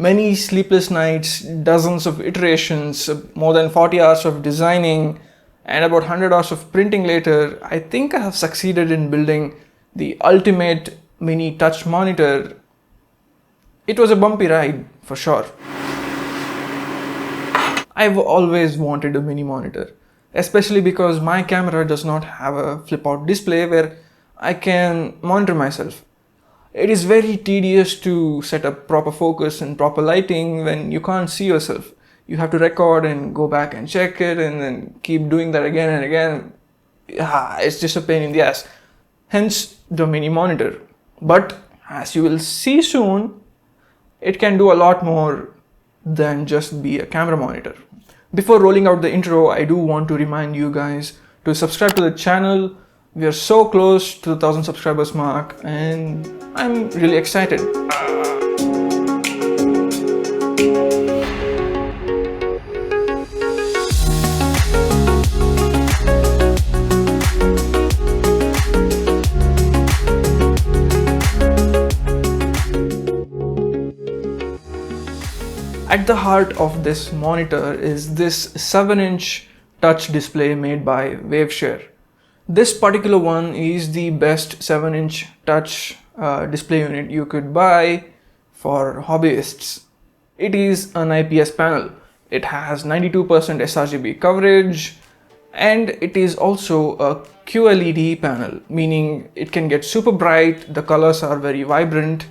Many sleepless nights, dozens of iterations, more than 40 hours of designing, and about 100 hours of printing later, I think I have succeeded in building the ultimate mini touch monitor. It was a bumpy ride, for sure. I've always wanted a mini monitor, especially because my camera does not have a flip-out display where I can monitor myself. It is very tedious to set up proper focus and proper lighting when you can't see yourself. You have to record and go back and check it and then keep doing that again and again. It's just a pain in the ass. Hence the mini monitor. But as you will see soon, it can do a lot more than just be a camera monitor. Before rolling out the intro, I do want to remind you guys to subscribe to the channel. We are so close to the 1,000 subscribers mark and I'm really excited. At the heart of this monitor is this 7-inch touch display made by Waveshare. This particular one is the best 7-inch touch display unit you could buy for hobbyists. It is an IPS panel. It has 92% sRGB coverage and it is also a QLED panel, meaning it can get super bright, the colors are very vibrant,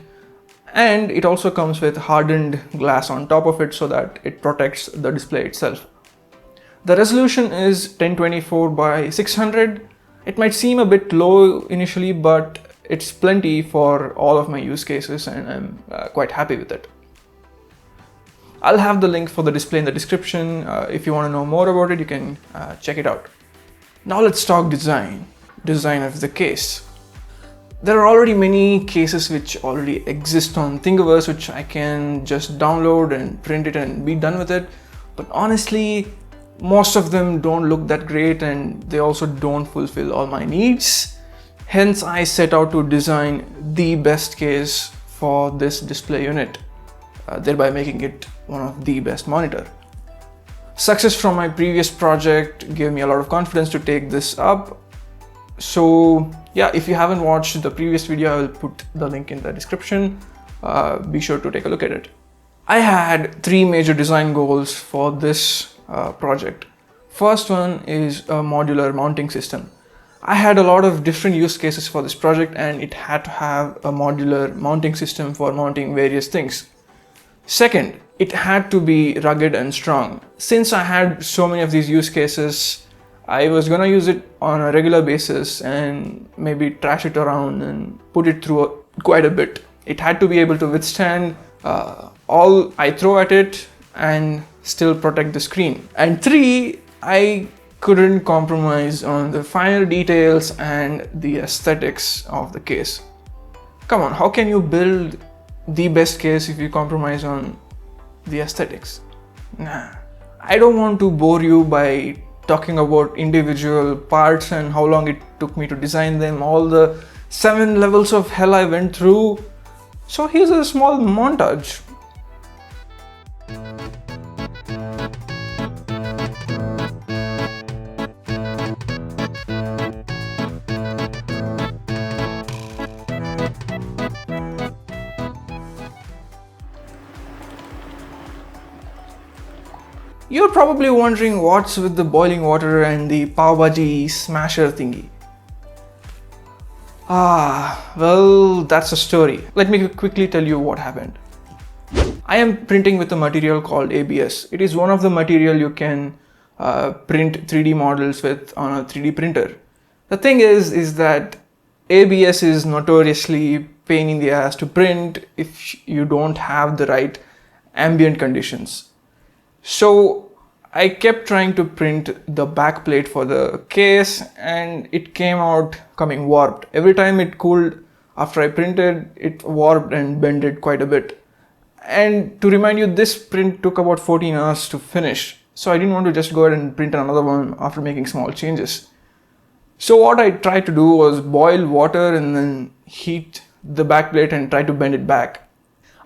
and it also comes with hardened glass on top of it so that it protects the display itself. The resolution is 1024 by 600. It might seem a bit low initially, but it's plenty for all of my use cases and I'm quite happy with it. I'll have the link for the display in the description. If you want to know more about it, you can check it out. Now let's talk design of the case. There are already many cases which already exist on Thingiverse, which I can just download and print it and be done with it. But honestly, most of them don't look that great and they also don't fulfill all my needs. Hence, I set out to design the best case for this display unit, thereby making it one of the best monitor. Success from my previous project gave me a lot of confidence to take this up. So yeah, if you haven't watched the previous video, I will put the link in the description. Be sure to take a look at it. I had 3 major design goals for this project. First one is a modular mounting system. I had a lot of different use cases for this project and it had to have a modular mounting system for mounting various things. Second, it had to be rugged and strong. Since I had so many of these use cases, I was gonna use it on a regular basis and maybe trash it around and put it through quite a bit. It had to be able to withstand all I throw at it and still protect the screen. And 3, I couldn't compromise on the finer details and the aesthetics of the case. Come on, how can you build the best case if you compromise on the aesthetics? Nah. I don't want to bore you by talking about individual parts and how long it took me to design them, all the 7 levels of hell I went through. So here's a small montage. You're probably wondering what's with the boiling water and the pav bhaji smasher thingy. Well, that's a story. Let me quickly tell you what happened. I am printing with a material called ABS. It is one of the material you can print 3D models with on a 3D printer. The thing is that ABS is notoriously pain in the ass to print if you don't have the right ambient conditions. So I kept trying to print the back plate for the case and it came out coming warped. Every time it cooled after I printed, it warped and bended quite a bit. And to remind you, this print took about 14 hours to finish. So I didn't want to just go ahead and print another one after making small changes. So what I tried to do was boil water and then heat the back plate and try to bend it back.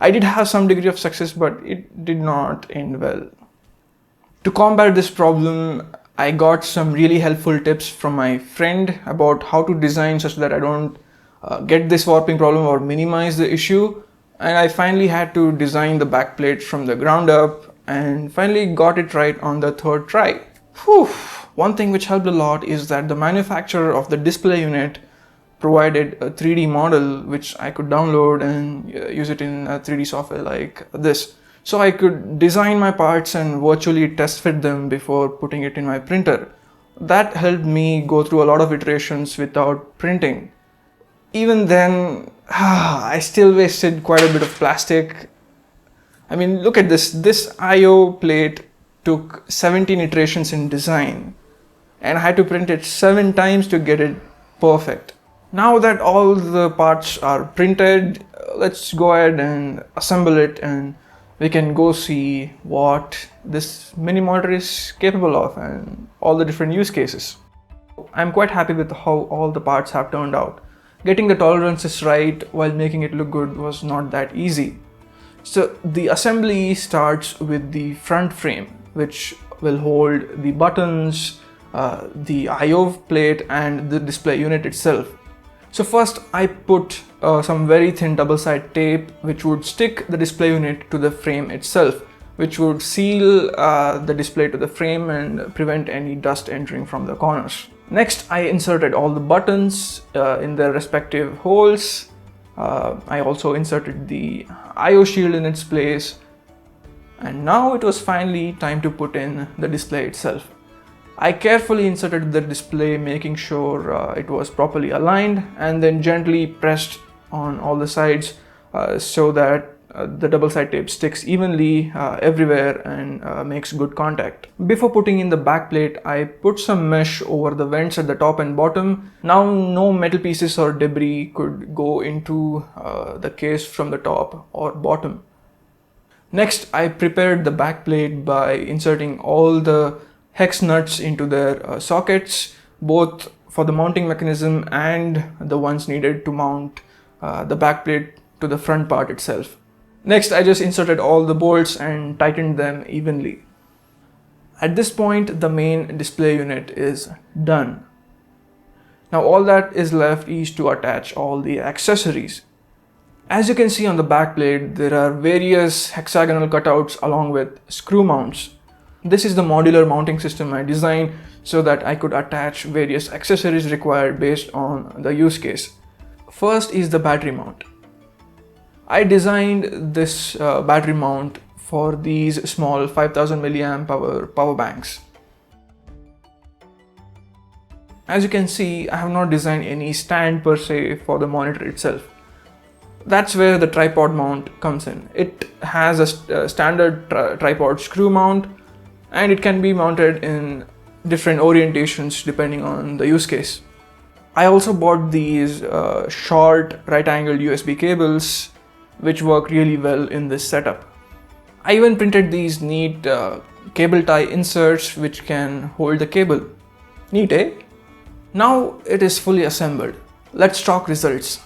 I did have some degree of success, but it did not end well. To combat this problem, I got some really helpful tips from my friend about how to design such that I don't get this warping problem or minimize the issue. And I finally had to design the backplate from the ground up and finally got it right on the third try. Whew. One thing which helped a lot is that the manufacturer of the display unit provided a 3D model which I could download and use it in a 3D software like this. So I could design my parts and virtually test fit them before putting it in my printer. That helped me go through a lot of iterations without printing. Even then, I still wasted quite a bit of plastic. I mean, look at this. This I/O plate took 17 iterations in design, and I had to print it 7 times to get it perfect. Now that all the parts are printed, let's go ahead and assemble it, and we can go see what this mini monitor is capable of and all the different use cases. I'm quite happy with how all the parts have turned out. Getting the tolerances right while making it look good was not that easy. So the assembly starts with the front frame, which will hold the buttons, the I/O plate and the display unit itself. So first I put some very thin double-sided tape which would stick the display unit to the frame itself, which would seal the display to the frame and prevent any dust entering from the corners. Next, I inserted all the buttons in their respective holes. I also inserted the I/O shield in its place, and now it was finally time to put in the display itself. I carefully inserted the display, making sure it was properly aligned, and then gently pressed on all the sides so that the double-sided tape sticks evenly everywhere and makes good contact. Before putting in the backplate, I put some mesh over the vents at the top and bottom. Now no metal pieces or debris could go into the case from the top or bottom. Next, I prepared the backplate by inserting all the hex nuts into their sockets, both for the mounting mechanism and the ones needed to mount the backplate to the front part itself. Next, I just inserted all the bolts and tightened them evenly. At this point, the main display unit is done. Now all that is left is to attach all the accessories. As you can see on the backplate, there are various hexagonal cutouts along with screw mounts. This is the modular mounting system I designed so that I could attach various accessories required based on the use case. First is the battery mount. I designed this battery mount for these small 5000 milliamp hour power banks. As you can see, I have not designed any stand per se for the monitor itself. That's where the tripod mount comes in. It has a standard tripod screw mount, and it can be mounted in different orientations depending on the use case. I also bought these short right-angled USB cables which work really well in this setup. I even printed these neat cable tie inserts which can hold the cable. Neat, eh? Now it is fully assembled. Let's talk results.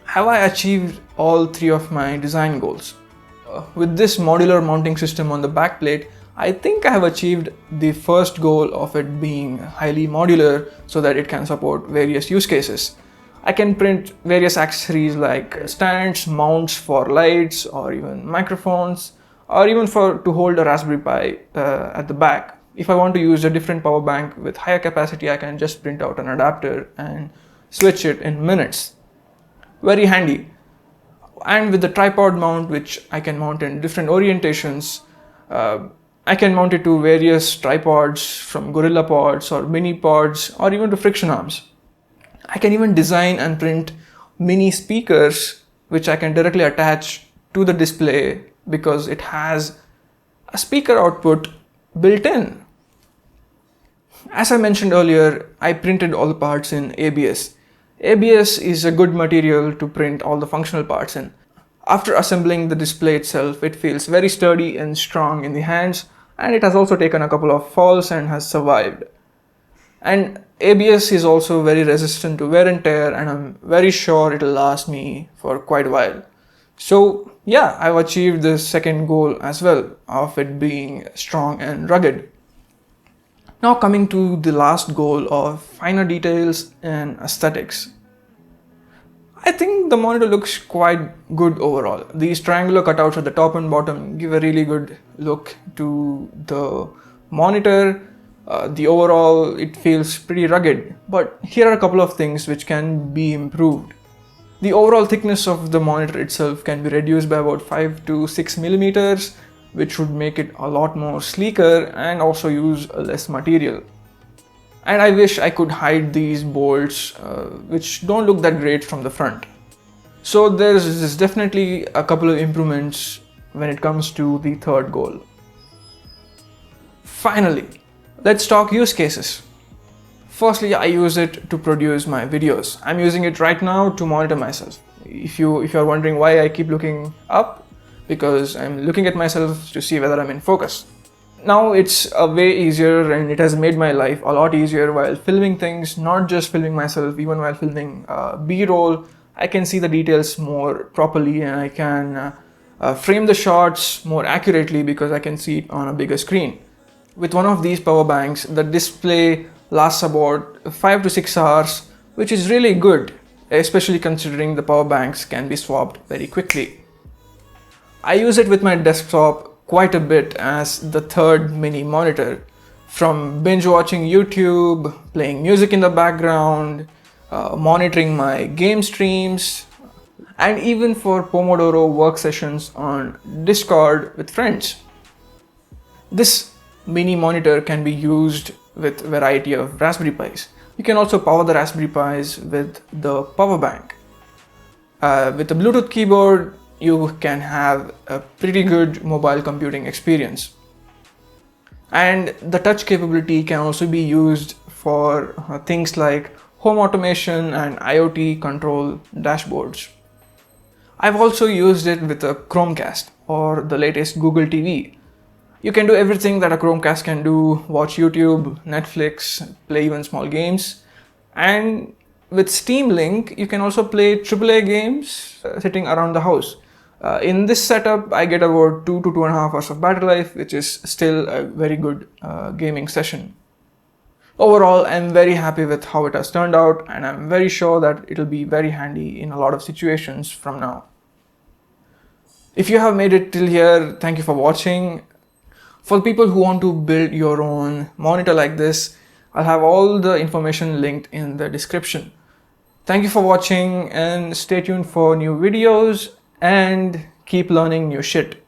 Have I achieved all 3 of my design goals? With this modular mounting system on the backplate, I think I have achieved the first goal of it being highly modular so that it can support various use cases. I can print various accessories like stands, mounts for lights or even microphones, or even to hold a Raspberry Pi at the back. If I want to use a different power bank with higher capacity, I can just print out an adapter and switch it in minutes. Very handy. And with the tripod mount, which I can mount in different orientations, I can mount it to various tripods from Gorilla Pods or mini pods or even to friction arms. I can even design and print mini speakers which I can directly attach to the display because it has a speaker output built in. As I mentioned earlier, I printed all the parts in ABS. ABS is a good material to print all the functional parts in. After assembling the display itself, it feels very sturdy and strong in the hands, and it has also taken a couple of falls and has survived. And ABS is also very resistant to wear and tear, and I'm very sure it'll last me for quite a while. So yeah, I've achieved this second goal as well, of it being strong and rugged. Now coming to the last goal of finer details and aesthetics. I think the monitor looks quite good overall. These triangular cutouts at the top and bottom give a really good look to the monitor. The overall, it feels pretty rugged, but here are a couple of things which can be improved. The overall thickness of the monitor itself can be reduced by about 5 to 6 millimeters, which would make it a lot more sleeker and also use less material. And I wish I could hide these bolts which don't look that great from the front. So there's definitely a couple of improvements when it comes to the third goal. Finally, let's talk use cases. Firstly, I use it to produce my videos. I'm using it right now to monitor myself. If you're wondering why I keep looking up, because I'm looking at myself to see whether I'm in focus. Now it's a way easier, and it has made my life a lot easier while filming things, not just filming myself, even while filming B-roll. I can see the details more properly, and I can frame the shots more accurately because I can see it on a bigger screen. With one of these power banks, the display lasts about 5 to 6 hours, which is really good, especially considering the power banks can be swapped very quickly. I use it with my desktop quite a bit as the third mini monitor, from binge watching YouTube, playing music in the background, monitoring my game streams, and even for Pomodoro work sessions on Discord with friends. This mini monitor can be used with a variety of Raspberry Pis. You can also power the Raspberry Pis with the power bank. With a Bluetooth keyboard, you can have a pretty good mobile computing experience. And the touch capability can also be used for things like home automation and IoT control dashboards. I've also used it with a Chromecast or the latest Google TV. You can do everything that a Chromecast can do: watch YouTube, Netflix, play even small games. And with Steam Link, you can also play AAA games sitting around the house. In this setup, I get about 2 to 2.5 hours of battery life, which is still a very good gaming session. Overall, I'm very happy with how it has turned out, and I'm very sure that it'll be very handy in a lot of situations from now. If you have made it till here, thank you for watching. For people who want to build your own monitor like this, I'll have all the information linked in the description. Thank you for watching, and stay tuned for new videos and keep learning new shit.